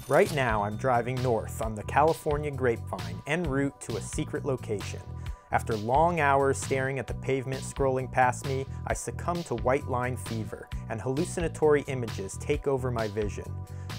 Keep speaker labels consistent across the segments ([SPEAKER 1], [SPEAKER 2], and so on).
[SPEAKER 1] Right now, I'm driving north on the California Grapevine en route to a secret location. After long hours staring at the pavement scrolling past me, I succumb to white line fever, and hallucinatory images take over my vision.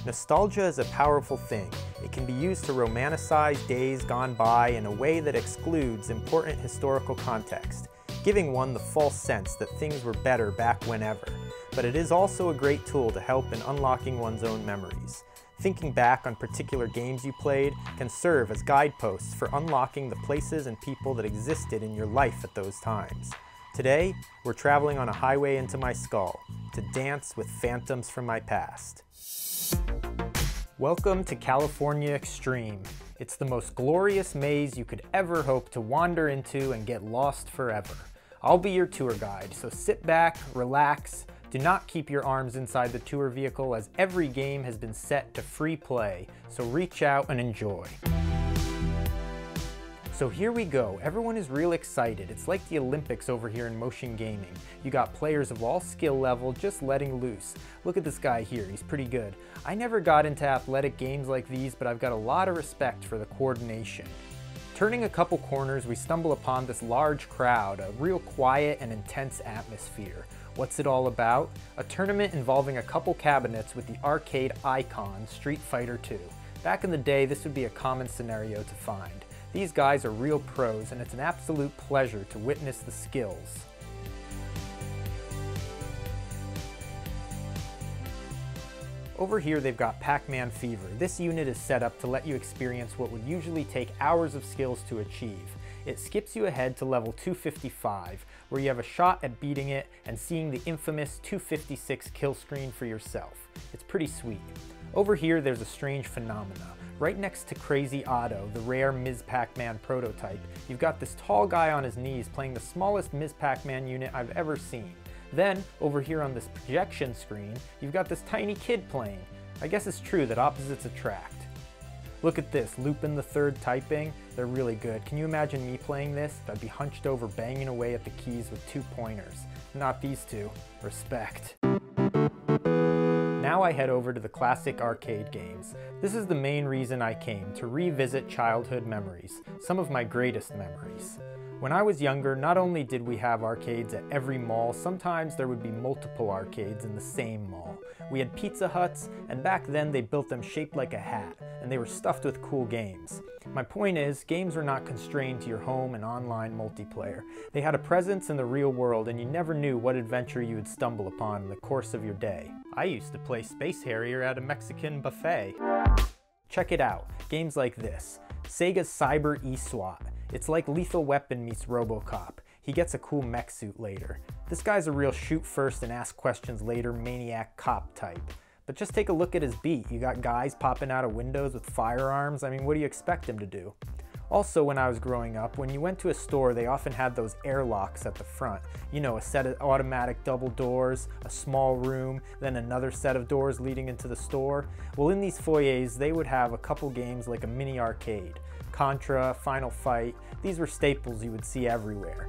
[SPEAKER 1] Nostalgia is a powerful thing. It can be used to romanticize days gone by in a way that excludes important historical context, giving one the false sense that things were better back whenever. But it is also a great tool to help in unlocking one's own memories. Thinking back on particular games you played can serve as guideposts for unlocking the places and people that existed in your life at those times. Today, we're traveling on a highway into my skull to dance with phantoms from my past. Welcome to California Extreme. It's the most glorious maze you could ever hope to wander into and get lost forever. I'll be your tour guide, so sit back, relax. Do not keep your arms inside the tour vehicle as every game has been set to free play, so reach out and enjoy. So here we go. Everyone is real excited. It's like the Olympics over here in motion gaming. You got players of all skill level just letting loose. Look at this guy here, he's pretty good. I never got into athletic games like these, but I've got a lot of respect for the coordination. Turning a couple corners, we stumble upon this large crowd, a real quiet and intense atmosphere. What's it all about? A tournament involving a couple cabinets with the arcade icon Street Fighter II. Back in the day, this would be a common scenario to find. These guys are real pros, and it's an absolute pleasure to witness the skills. Over here they've got PacMan Fever. This unit is set up to let you experience what would usually take hours of skills to achieve. It skips you ahead to level 255, where you have a shot at beating it and seeing the infamous 256 kill screen for yourself. It's pretty sweet. Over here there's a strange phenomena. Right next to Crazy Otto, the rare Ms. Pac-Man prototype, you've got this tall guy on his knees playing the smallest Ms. Pac-Man unit I've ever seen. Then, over here on this projection screen, you've got this tiny kid playing. I guess it's true that opposites attract. Look at this, Lupin the Third typing. They're really good. Can you imagine me playing this? I'd be hunched over banging away at the keys with 2 pointers. Not these two. Respect. Now I head over to the classic arcade games. This is the main reason I came, to revisit childhood memories, some of my greatest memories. When I was younger, not only did we have arcades at every mall, sometimes there would be multiple arcades in the same mall. We had Pizza Huts, and back then they built them shaped like a hat, and they were stuffed with cool games. My point is, games were not constrained to your home and online multiplayer. They had a presence in the real world, and you never knew what adventure you would stumble upon in the course of your day. I used to play Space Harrier at a Mexican buffet. Check it out, games like this. Sega's Cyber eSWAT. It's like Lethal Weapon meets RoboCop. He gets a cool mech suit later. This guy's a real shoot first and ask questions later maniac cop type. But just take a look at his beat. You got guys popping out of windows with firearms. I mean, what do you expect him to do? Also, when I was growing up, when you went to a store, they often had those airlocks at the front. You know, a set of automatic double doors, a small room, then another set of doors leading into the store. Well, in these foyers, they would have a couple games like a mini arcade. Contra, Final Fight, these were staples you would see everywhere.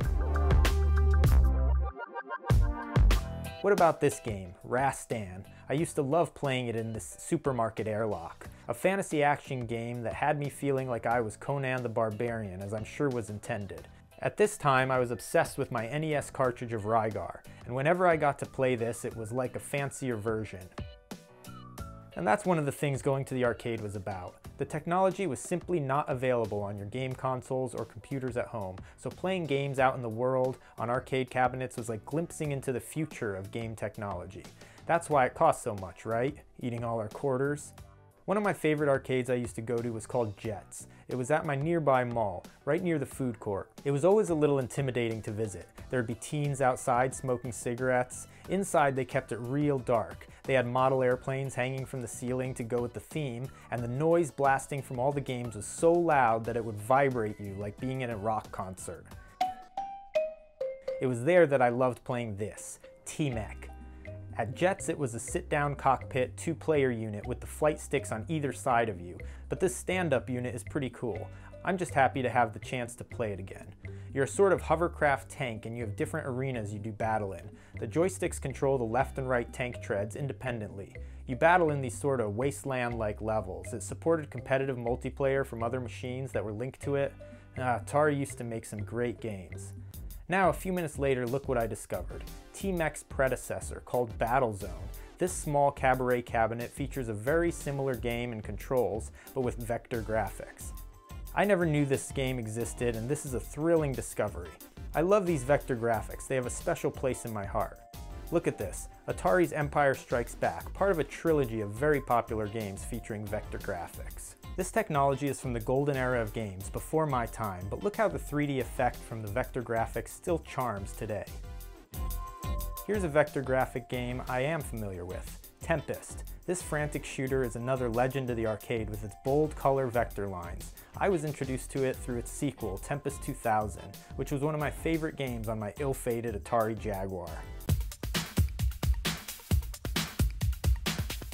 [SPEAKER 1] What about this game, Rastan? I used to love playing it in this supermarket airlock. A fantasy action game that had me feeling like I was Conan the Barbarian, as I'm sure was intended. At this time, I was obsessed with my NES cartridge of Rygar, and whenever I got to play this, it was like a fancier version. And that's one of the things going to the arcade was about. The technology was simply not available on your game consoles or computers at home, so playing games out in the world on arcade cabinets was like glimpsing into the future of game technology. That's why it cost so much, right? Eating all our quarters. One of my favorite arcades I used to go to was called Jets. It was at my nearby mall, right near the food court. It was always a little intimidating to visit. There'd be teens outside smoking cigarettes. Inside they kept it real dark. They had model airplanes hanging from the ceiling to go with the theme, and the noise blasting from all the games was so loud that it would vibrate you like being in a rock concert. It was there that I loved playing this, T-Mech. At Jets, it was a sit-down cockpit 2-player unit with the flight sticks on either side of you, but this stand-up unit is pretty cool. I'm just happy to have the chance to play it again. You're a sort of hovercraft tank and you have different arenas you do battle in. The joysticks control the left and right tank treads independently. You battle in these sort of wasteland-like levels. It supported competitive multiplayer from other machines that were linked to it. Atari used to make some great games. Now, a few minutes later, look what I discovered. T-Mech's predecessor, called Battlezone. This small cabaret cabinet features a very similar game and controls, but with vector graphics. I never knew this game existed, and this is a thrilling discovery. I love these vector graphics. They have a special place in my heart. Look at this, Atari's Empire Strikes Back, part of a trilogy of very popular games featuring vector graphics. This technology is from the golden era of games, before my time, but look how the 3D effect from the vector graphics still charms today. Here's a vector graphic game I am familiar with, Tempest. This frantic shooter is another legend of the arcade with its bold color vector lines. I was introduced to it through its sequel, Tempest 2000, which was one of my favorite games on my ill-fated Atari Jaguar.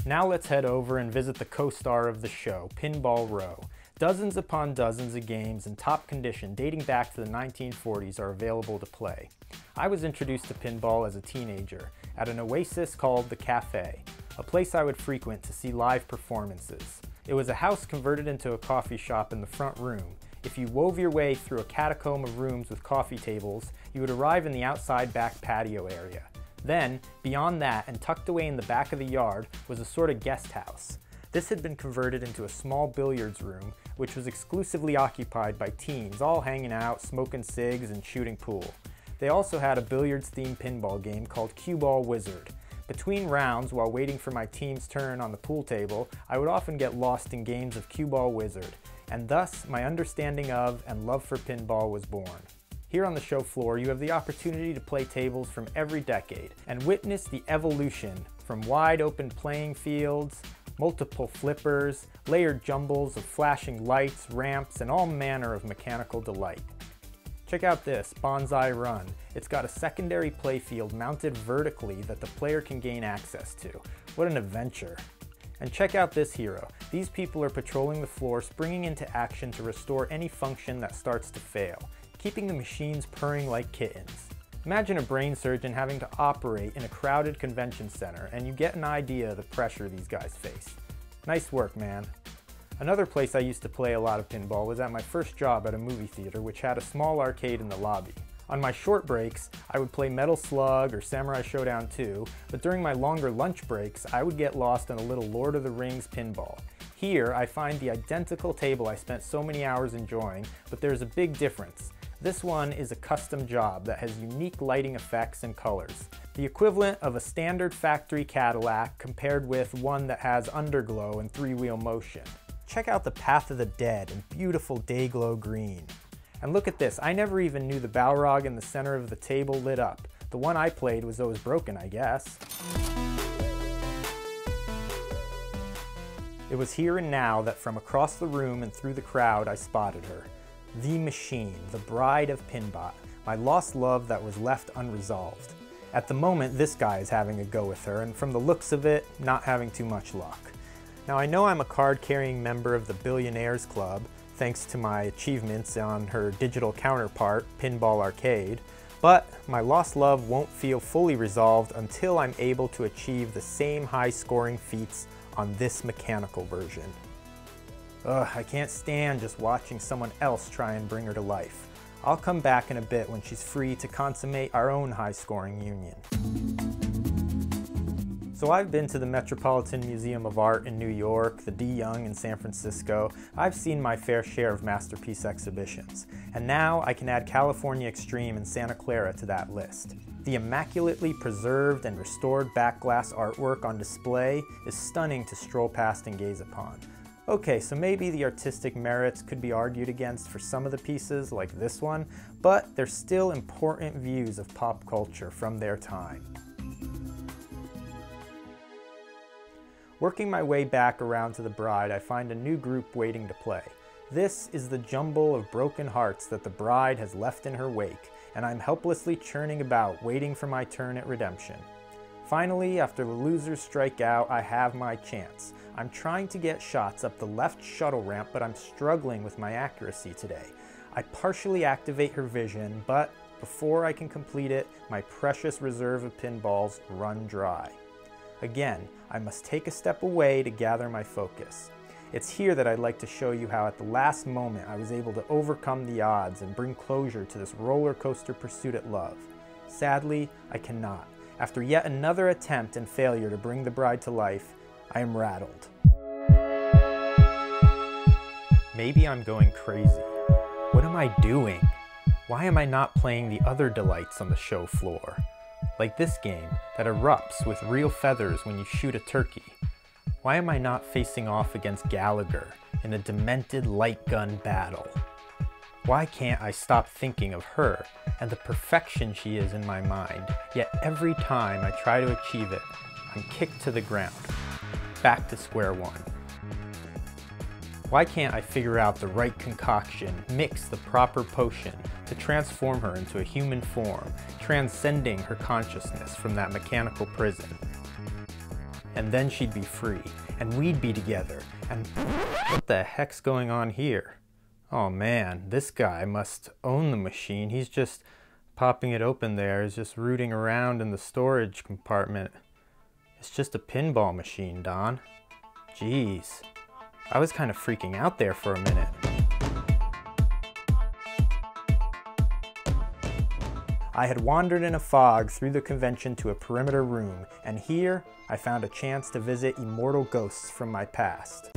[SPEAKER 1] Now let's head over and visit the co-star of the show, Pinball Row. Dozens upon dozens of games in top condition dating back to the 1940s are available to play. I was introduced to pinball as a teenager at an oasis called the Cafe, a place I would frequent to see live performances. It was a house converted into a coffee shop in the front room. If you wove your way through a catacomb of rooms with coffee tables, you would arrive in the outside back patio area. Then, beyond that and tucked away in the back of the yard was a sort of guest house. This had been converted into a small billiards room, which was exclusively occupied by teens, all hanging out, smoking cigs, and shooting pool. They also had a billiards-themed pinball game called Cue Ball Wizard. Between rounds, while waiting for my team's turn on the pool table, I would often get lost in games of Cue Ball Wizard, and thus my understanding of and love for pinball was born. Here on the show floor, you have the opportunity to play tables from every decade and witness the evolution from wide open playing fields, multiple flippers, layered jumbles of flashing lights, ramps, and all manner of mechanical delight. Check out this, Bonsai Run. It's got a secondary playfield mounted vertically that the player can gain access to. What an adventure. And check out this hero. These people are patrolling the floor, springing into action to restore any function that starts to fail, keeping the machines purring like kittens. Imagine a brain surgeon having to operate in a crowded convention center, and you get an idea of the pressure these guys face. Nice work, man. Another place I used to play a lot of pinball was at my first job at a movie theater, which had a small arcade in the lobby. On my short breaks, I would play Metal Slug or Samurai Showdown 2, but during my longer lunch breaks, I would get lost in a little Lord of the Rings pinball. Here, I find the identical table I spent so many hours enjoying, but there's a big difference. This one is a custom job that has unique lighting effects and colors. The equivalent of a standard factory Cadillac compared with one that has underglow and three-wheel motion. Check out the Path of the Dead in beautiful Dayglow green. And look at this, I never even knew the Balrog in the center of the table lit up. The one I played was always broken, I guess. It was here and now that from across the room and through the crowd I spotted her. The Machine, the bride of Pinbot, my lost love that was left unresolved. At the moment, this guy is having a go with her, and from the looks of it, not having too much luck. Now I know I'm a card-carrying member of the Billionaires Club, thanks to my achievements on her digital counterpart, Pinball Arcade, but my lost love won't feel fully resolved until I'm able to achieve the same high-scoring feats on this mechanical version. Ugh, I can't stand just watching someone else try and bring her to life. I'll come back in a bit when she's free to consummate our own high-scoring union. So I've been to the Metropolitan Museum of Art in New York, the D. Young in San Francisco. I've seen my fair share of masterpiece exhibitions. And now I can add California Extreme in Santa Clara to that list. The immaculately preserved and restored back glass artwork on display is stunning to stroll past and gaze upon. Okay, so maybe the artistic merits could be argued against for some of the pieces, like this one, but they're still important views of pop culture from their time. Working my way back around to the bride, I find a new group waiting to play. This is the jumble of broken hearts that the bride has left in her wake, and I'm helplessly churning about, waiting for my turn at redemption. Finally, after the losers strike out, I have my chance. I'm trying to get shots up the left shuttle ramp, but I'm struggling with my accuracy today. I partially activate her vision, but before I can complete it, my precious reserve of pinballs run dry. Again, I must take a step away to gather my focus. It's here that I'd like to show you how at the last moment I was able to overcome the odds and bring closure to this roller coaster pursuit at love. Sadly, I cannot. After yet another attempt and failure to bring the bride to life, I am rattled. Maybe I'm going crazy. What am I doing? Why am I not playing the other delights on the show floor? Like this game that erupts with real feathers when you shoot a turkey. Why am I not facing off against Gallagher in a demented light gun battle? Why can't I stop thinking of her and the perfection she is in my mind, yet every time I try to achieve it, I'm kicked to the ground, back to square one? Why can't I figure out the right concoction, mix the proper potion to transform her into a human form, transcending her consciousness from that mechanical prison? And then she'd be free, and we'd be together, and what the heck's going on here? Oh man, this guy must own the machine. He's just popping it open there. He's just rooting around in the storage compartment. It's just a pinball machine, Don. Jeez. I was kind of freaking out there for a minute. I had wandered in a fog through the convention to a perimeter room, and here I found a chance to visit immortal ghosts from my past.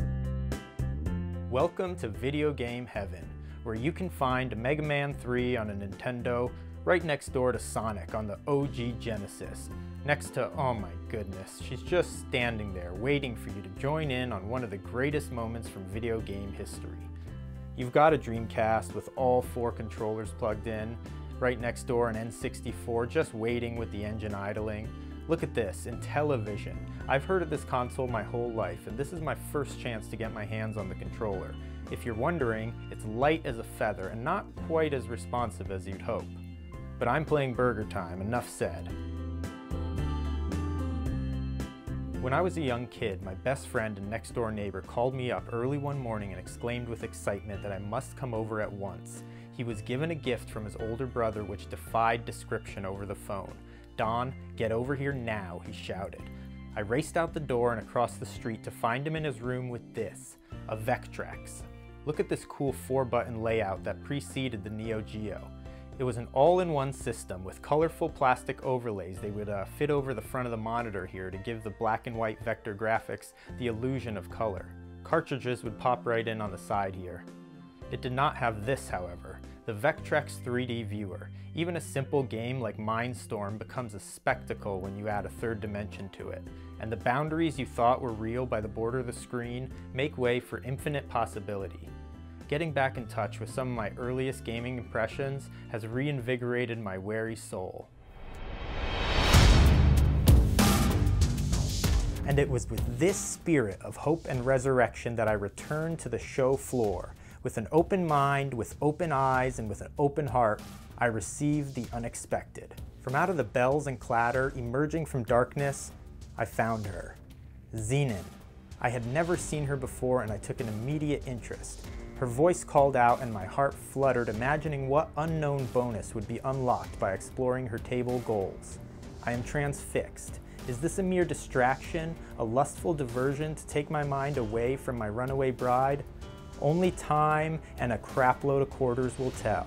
[SPEAKER 1] Welcome to Video Game Heaven, where you can find Mega Man 3 on a Nintendo right next door to Sonic on the OG Genesis. Next to, oh my goodness, she's just standing there waiting for you to join in on one of the greatest moments from video game history. You've got a Dreamcast with all 4 controllers plugged in, right next door an N64 just waiting with the engine idling. Look at this, Intellivision. I've heard of this console my whole life, and this is my first chance to get my hands on the controller. If you're wondering, it's light as a feather and not quite as responsive as you'd hope. But I'm playing Burger Time, enough said. When I was a young kid, my best friend and next door neighbor called me up early one morning and exclaimed with excitement that I must come over at once. He was given a gift from his older brother which defied description over the phone. "Don, get over here now," he shouted. I raced out the door and across the street to find him in his room with this, a Vectrex. Look at this cool 4-button layout that preceded the Neo Geo. It was an all-in-one system with colorful plastic overlays. They would fit over the front of the monitor here to give the black and white vector graphics the illusion of color. Cartridges would pop right in on the side here. It did not have this, however, the Vectrex 3D viewer. Even a simple game like Mindstorm becomes a spectacle when you add a third dimension to it, and the boundaries you thought were real by the border of the screen make way for infinite possibility. Getting back in touch with some of my earliest gaming impressions has reinvigorated my weary soul. And it was with this spirit of hope and resurrection that I returned to the show floor. With an open mind, with open eyes, and with an open heart, I received the unexpected. From out of the bells and clatter, emerging from darkness, I found her. Zenon. I had never seen her before and I took an immediate interest. Her voice called out and my heart fluttered, imagining what unknown bonus would be unlocked by exploring her table goals. I am transfixed. Is this a mere distraction, a lustful diversion to take my mind away from my runaway bride? Only time and a crapload of quarters will tell.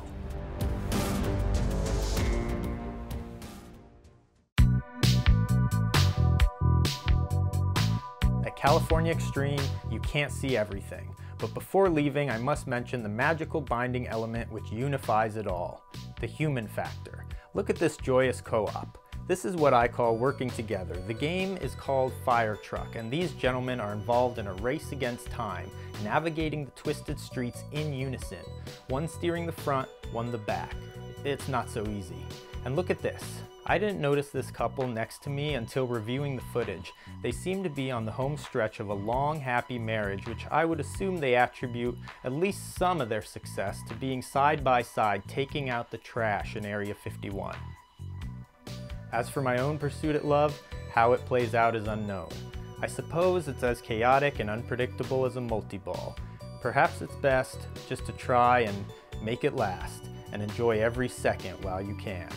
[SPEAKER 1] At California Extreme, you can't see everything. But before leaving, I must mention the magical binding element which unifies it all, the human factor. Look at this joyous co-op. This is what I call working together. The game is called Firetruck, and these gentlemen are involved in a race against time, navigating the twisted streets in unison. One steering the front, one the back. It's not so easy. And look at this. I didn't notice this couple next to me until reviewing the footage. They seem to be on the home stretch of a long, happy marriage, which I would assume they attribute at least some of their success to being side by side taking out the trash in Area 51. As for my own pursuit at love, how it plays out is unknown. I suppose it's as chaotic and unpredictable as a multi-ball. Perhaps it's best just to try and make it last, and enjoy every second while you can.